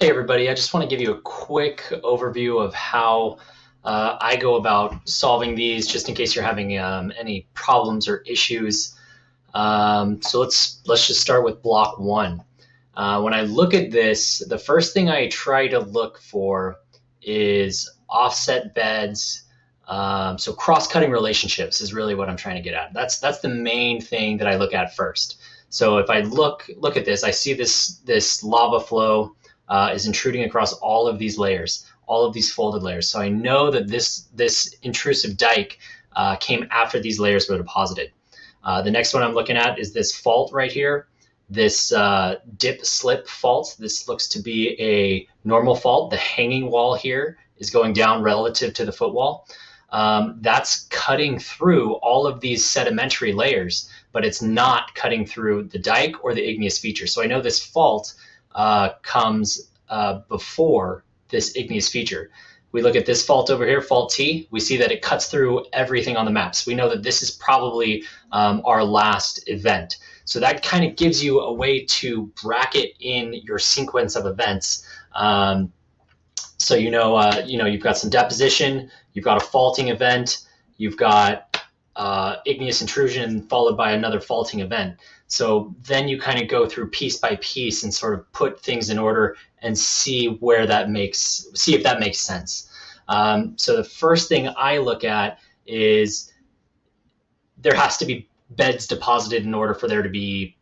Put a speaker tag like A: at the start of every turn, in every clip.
A: Hey everybody, I just want to give you a quick overview of how I go about solving these, just in case you're having any problems or issues. So let's just start with block one. When I look at this, the first thing I try to look for is offset beds. So cross-cutting relationships is really what I'm trying to get at. That's the main thing that I look at first. So if I look at this, I see this lava flow is intruding across all of these layers, all of these folded layers. So I know that this intrusive dike came after these layers were deposited. The next one I'm looking at is this fault right here, this dip slip fault. This looks to be a normal fault. The hanging wall here is going down relative to the footwall. That's cutting through all of these sedimentary layers, but it's not cutting through the dike or the igneous feature. So I know this fault comes before this igneous feature. We look at this fault over here, fault T, we see that it cuts through everything on the maps. We know that this is probably our last event. So that kind of gives you a way to bracket in your sequence of events. So you've got some deposition, you've got a faulting event, you've got igneous intrusion followed by another faulting event. So then you kind of go through piece by piece and sort of put things in order and see if that makes sense. So the first thing I look at is there has to be beds deposited in order for there to be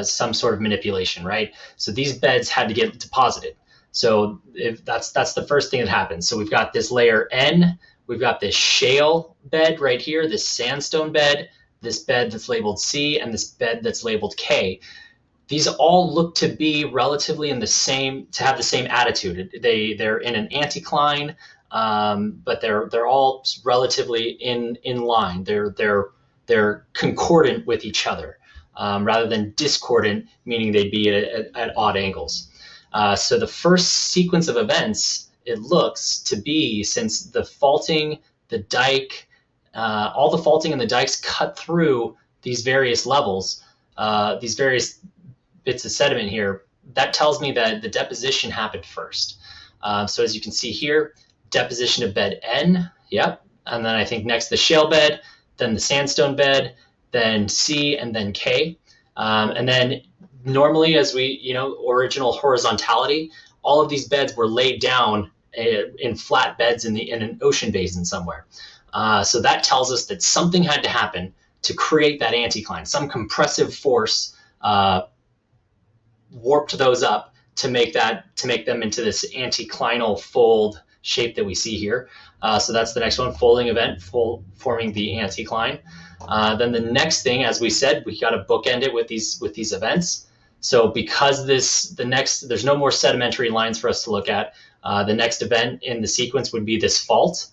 A: some sort of manipulation, right? So these beds had to get deposited. So if that's the first thing that happens. So we've got this layer N, we've got this shale bed right here, this sandstone bed, this bed that's labeled C, and this bed that's labeled K. These all look to be relatively to have the same attitude. They're in an anticline, but they're all relatively in line. They're concordant with each other, rather than discordant, meaning they'd be at odd angles. So the first sequence of events, it looks to be, since the faulting, the dike, all the faulting and the dikes cut through these various levels, these various bits of sediment here, that tells me that the deposition happened first. So as you can see here, deposition of bed N, yep. And then I think next the shale bed, then the sandstone bed, then C, and then K. And then normally, as original horizontality, all of these beds were laid down in flat beds in an ocean basin somewhere. So that tells us that something had to happen to create that anticline. Some compressive force warped those up to make them into this anticlinal fold shape that we see here. So that's the next one, folding event, forming the anticline. Then the next thing, as we said, we got to bookend it with these events. So because there's no more sedimentary lines for us to look at, the next event in the sequence would be this fault.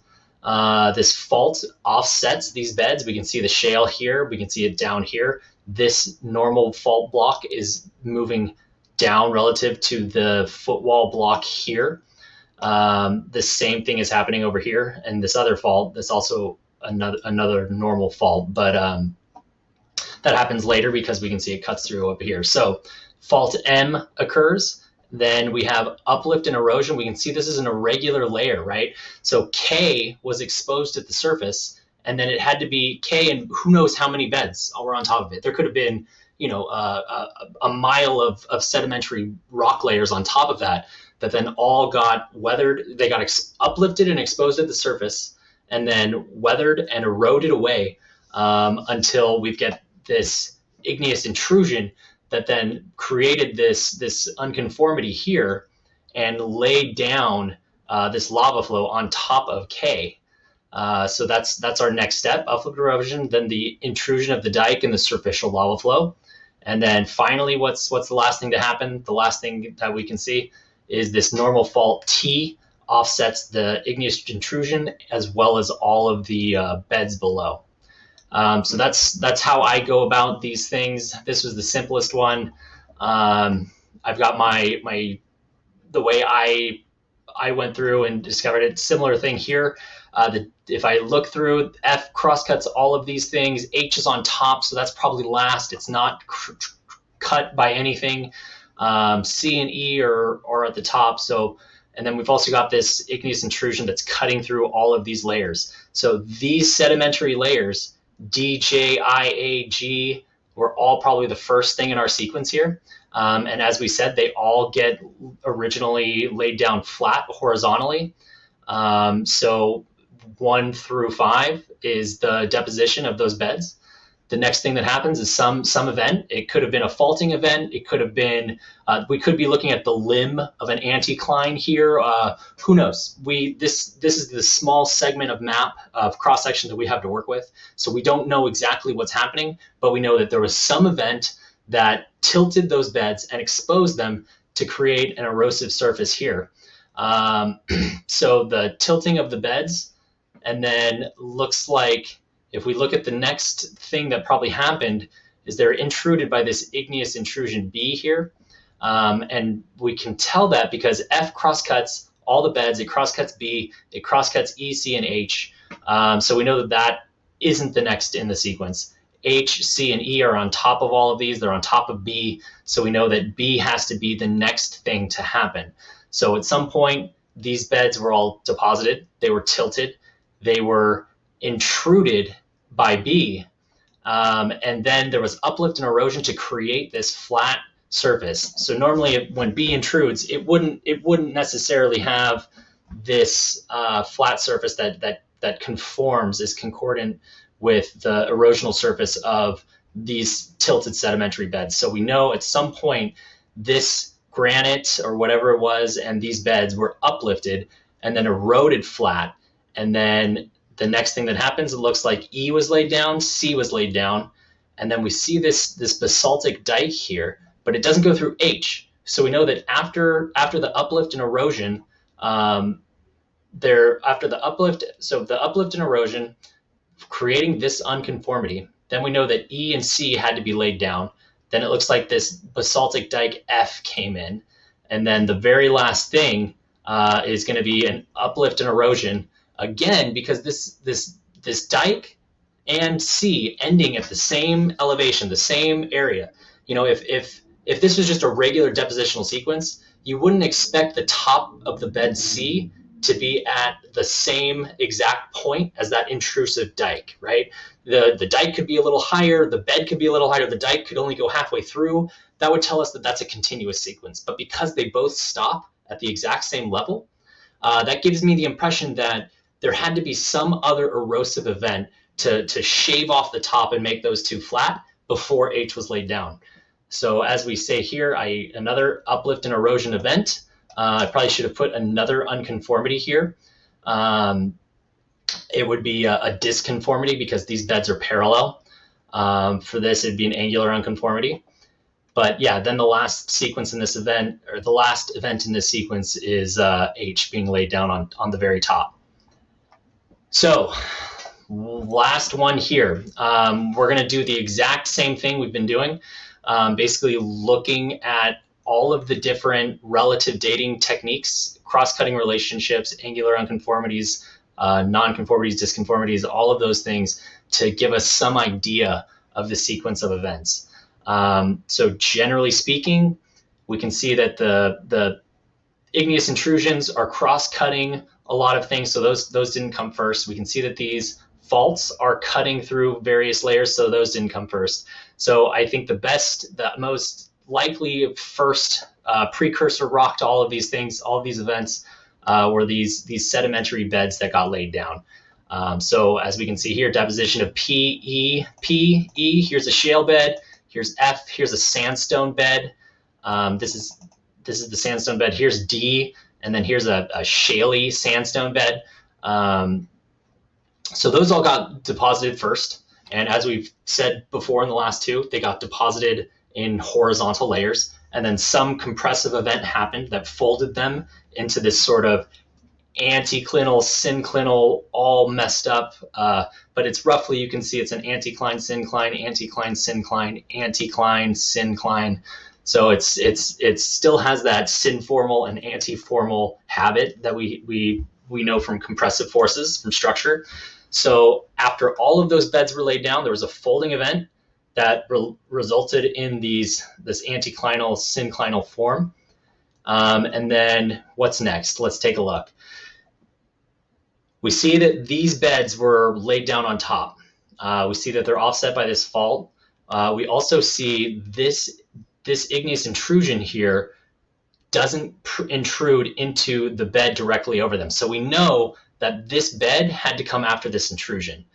A: This fault offsets these beds. We can see the shale here. We can see it down here. This normal fault block is moving down relative to the footwall block here. The same thing is happening over here. And this other fault, that's also another normal fault, but that happens later because we can see it cuts through up here. So fault M occurs. Then we have uplift and erosion. We can see this is an irregular layer, right? So K was exposed at the surface, and then it had to be K, and who knows how many beds were on top of it. There could have been, a mile of sedimentary rock layers on top of that then all got weathered. They got uplifted and exposed at the surface, and then weathered and eroded away until we get this igneous intrusion that then created this unconformity here and laid down this lava flow on top of K. So that's our next step, uplift erosion, then the intrusion of the dike and the superficial lava flow. And then finally, what's the last thing to happen? The last thing that we can see is this normal fault T offsets the igneous intrusion as well as all of the beds below. So that's how I go about these things. This was the simplest one. I've got the way I went through and discovered it. Similar thing here. If I look through, F crosscuts all of these things. H is on top, so that's probably last. It's not cut by anything. C and E are at the top. So, and then we've also got this igneous intrusion that's cutting through all of these layers. So these sedimentary layers, D, J, I, A, G, were all probably the first thing in our sequence here. And as we said, they all get originally laid down flat horizontally. So 1 through 5 is the deposition of those beds. The next thing that happens is some event. It could have been a faulting event. It could have been, we could be looking at the limb of an anticline here. Who knows? This is the small segment of map of cross section that we have to work with. So we don't know exactly what's happening, but we know that there was some event that tilted those beds and exposed them to create an erosive surface here. So the tilting of the beds, and then looks like, if we look at the next thing that probably happened, is they're intruded by this igneous intrusion B here. And we can tell that because F crosscuts all the beds, it crosscuts B, it crosscuts E, C, and H. So we know that that isn't the next in the sequence. H, C, and E are on top of all of these. They're on top of B. So we know that B has to be the next thing to happen. So at some point, these beds were all deposited. They were tilted. They were intruded by B, and then there was uplift and erosion to create this flat surface. So normally when B intrudes, it wouldn't necessarily have this flat surface that conforms, is concordant with the erosional surface of these tilted sedimentary beds. So we know at some point this granite or whatever it was and these beds were uplifted and then eroded flat, and then the next thing that happens, it looks like E was laid down, C was laid down, and then we see this basaltic dike here, but it doesn't go through H. So we know that after the uplift and erosion, the uplift and erosion creating this unconformity, then we know that E and C had to be laid down. Then it looks like this basaltic dike F came in, and then the very last thing is going to be an uplift and erosion. Again, because this dike and C ending at the same elevation, the same area. You know, if this was just a regular depositional sequence, you wouldn't expect the top of the bed C to be at the same exact point as that intrusive dike, right? The dike could be a little higher, the bed could be a little higher, the dike could only go halfway through. That would tell us that that's a continuous sequence. But because they both stop at the exact same level, that gives me the impression that there had to be some other erosive event to shave off the top and make those two flat before H was laid down. So as we say here, another uplift and erosion event. I probably should have put another unconformity here. It would be a disconformity because these beds are parallel. For this, it'd be an angular unconformity. But yeah, then the last sequence in this event, or the last event in this sequence, is H being laid down on the very top. So last one here. We're going to do the exact same thing we've been doing, basically looking at all of the different relative dating techniques, cross-cutting relationships, angular unconformities, nonconformities, disconformities, all of those things to give us some idea of the sequence of events. So generally speaking, we can see that the igneous intrusions are cross-cutting a lot of things, so those didn't come first. We can see that these faults are cutting through various layers, so those didn't come first. So I think the most likely first precursor rock to all of these things, all of these events, were these sedimentary beds that got laid down. So as we can see here, deposition of P, E, here's a shale bed, here's F, here's a sandstone bed. This is the sandstone bed, here's D, and then here's a shaly sandstone bed. So those all got deposited first. And as we've said before in the last two, they got deposited in horizontal layers. And then some compressive event happened that folded them into this sort of anticlinal, synclinal, all messed up. But it's roughly, you can see it's an anticline, syncline, anticline, syncline, anticline, syncline. So it still has that synformal and antiformal habit that we know from compressive forces, from structure. So after all of those beds were laid down, there was a folding event that resulted in this anticlinal synclinal form. And then what's next? Let's take a look. We see that these beds were laid down on top. We see that they're offset by this fault. We also see this igneous intrusion here doesn't intrude into the bed directly over them. So we know that this bed had to come after this intrusion.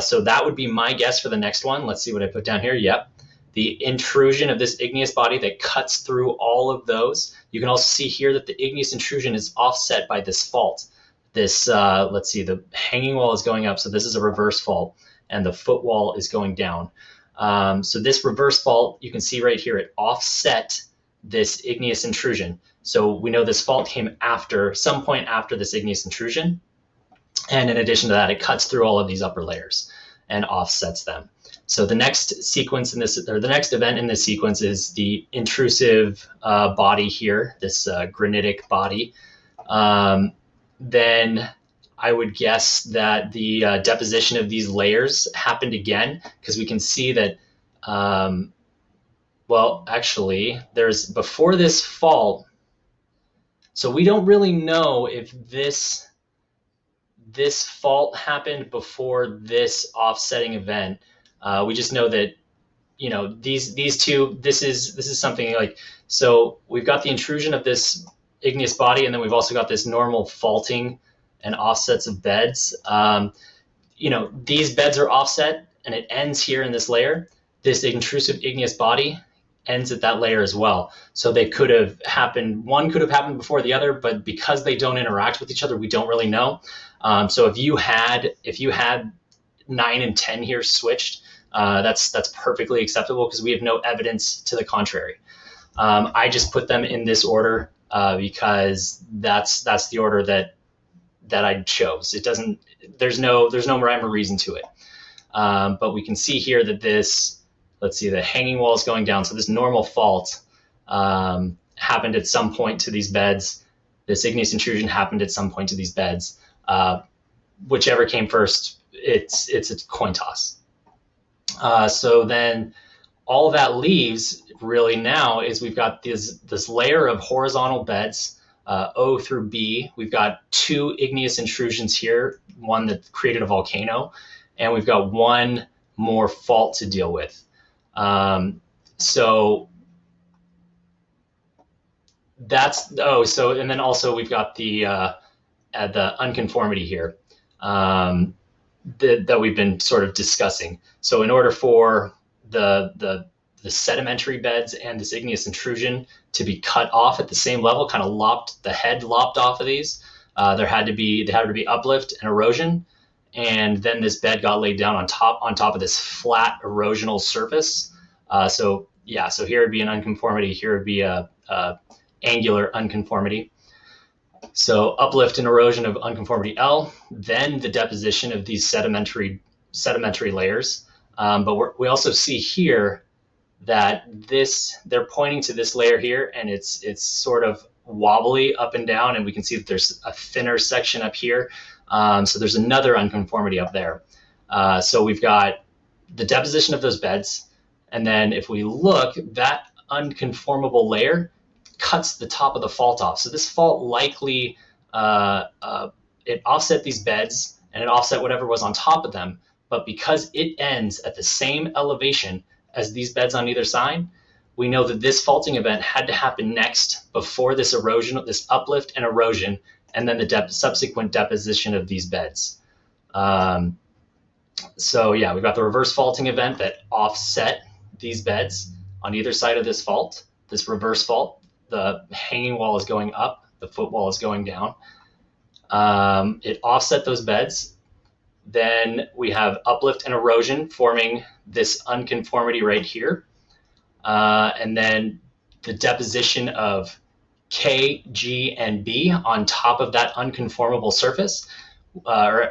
A: So that would be my guess for the next one. Let's see what I put down here. Yep. The intrusion of this igneous body that cuts through all of those. You can also see here that the igneous intrusion is offset by this fault. This, let's see, the hanging wall is going up. So this is a reverse fault, and the foot wall is going down. So this reverse fault, you can see right here, it offset this igneous intrusion. So we know this fault came after, some point after this igneous intrusion. And in addition to that, it cuts through all of these upper layers and offsets them. So the next sequence in this, or the next event in this sequence, is the intrusive body here, this granitic body. Then I would guess that the deposition of these layers happened again, because we can see that, well, actually, there's before this fault. So we don't really know if this fault happened before this offsetting event. We just know that, you know, these two, this is something like, so we've got the intrusion of this igneous body, and then we've also got this normal faulting and offsets of beds. You know, these beds are offset, and it ends here in this layer. This intrusive igneous body ends at that layer as well. So they could have happened, one could have happened before the other, but because they don't interact with each other, we don't really know. So if you had 9 and 10 here switched, that's perfectly acceptable, because we have no evidence to the contrary. I just put them in this order because that's the order that I chose. It doesn't, there's no rhyme or reason to it. But we can see here that this, let's see, the hanging wall is going down. So this normal fault happened at some point to these beds. This igneous intrusion happened at some point to these beds. Whichever came first, it's a coin toss. So then all that leaves really now is we've got this layer of horizontal beds, O through B. We've got 2 igneous intrusions here, one that created a volcano, and we've got one more fault to deal with. So that's, so, and then also we've got the unconformity here that we've been sort of discussing. So in order for the sedimentary beds and this igneous intrusion to be cut off at the same level, kind of the head lopped off of these, there had to be uplift and erosion, and then this bed got laid down on top of this flat erosional surface. So yeah, so here would be an unconformity, here would be a angular unconformity. So uplift and erosion of unconformity L, then the deposition of these sedimentary layers. But we also see here that they're pointing to this layer here, and it's sort of wobbly up and down, and we can see that there's a thinner section up here. So there's another unconformity up there. So we've got the deposition of those beds, and then if we look, that unconformable layer cuts the top of the fault off. So this fault likely, it offset these beds, and it offset whatever was on top of them, but because it ends at the same elevation as these beds on either side, we know that this faulting event had to happen next before this erosion, this uplift and erosion, and then the subsequent deposition of these beds. So yeah, we've got the reverse faulting event that offset these beds on either side of this fault, this reverse fault. The hanging wall is going up, the foot wall is going down. It offset those beds. Then we have uplift and erosion forming this unconformity right here. And then the deposition of K, G, and B on top of that unconformable surface.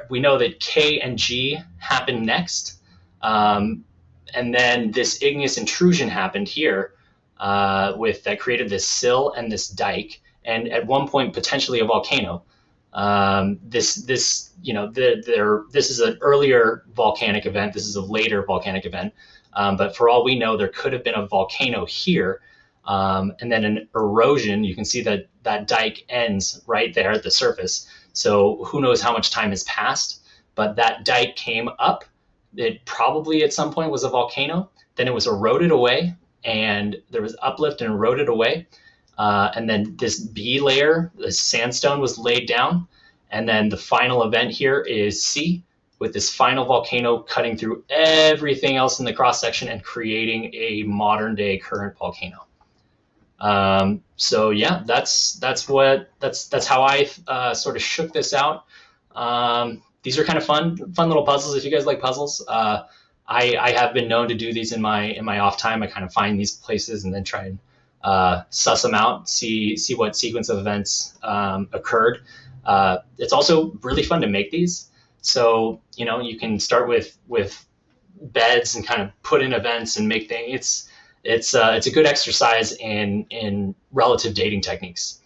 A: We know that K and G happened next. And then this igneous intrusion happened here that created this sill and this dike, and at one point potentially a volcano. This is an earlier volcanic event. This is a later volcanic event. But for all we know, there could have been a volcano here, and then an erosion. You can see that that dike ends right there at the surface. So who knows how much time has passed, but that dike came up. It probably at some point was a volcano. Then it was eroded away, and there was uplift and eroded away. And then this B layer, the sandstone, was laid down. And then the final event here is C, with this final volcano cutting through everything else in the cross section and creating a modern day current volcano. So yeah, that's how I sort of shook this out. These are kind of fun little puzzles. If you guys like puzzles, I have been known to do these in my off time. I kind of find these places and then try and suss them out, see what sequence of events occurred. It's also really fun to make these. So you can start with beds and kind of put in events and make things. It's a good exercise in relative dating techniques.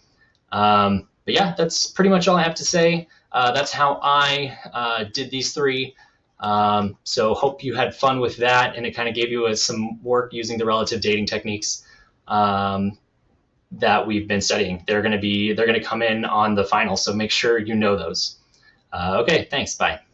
A: But yeah, that's pretty much all I have to say. That's how I did these three. So hope you had fun with that, and it kind of gave you some work using the relative dating techniques that we've been studying. They're going to come in on the final, so make sure you know those. Okay, thanks. Bye.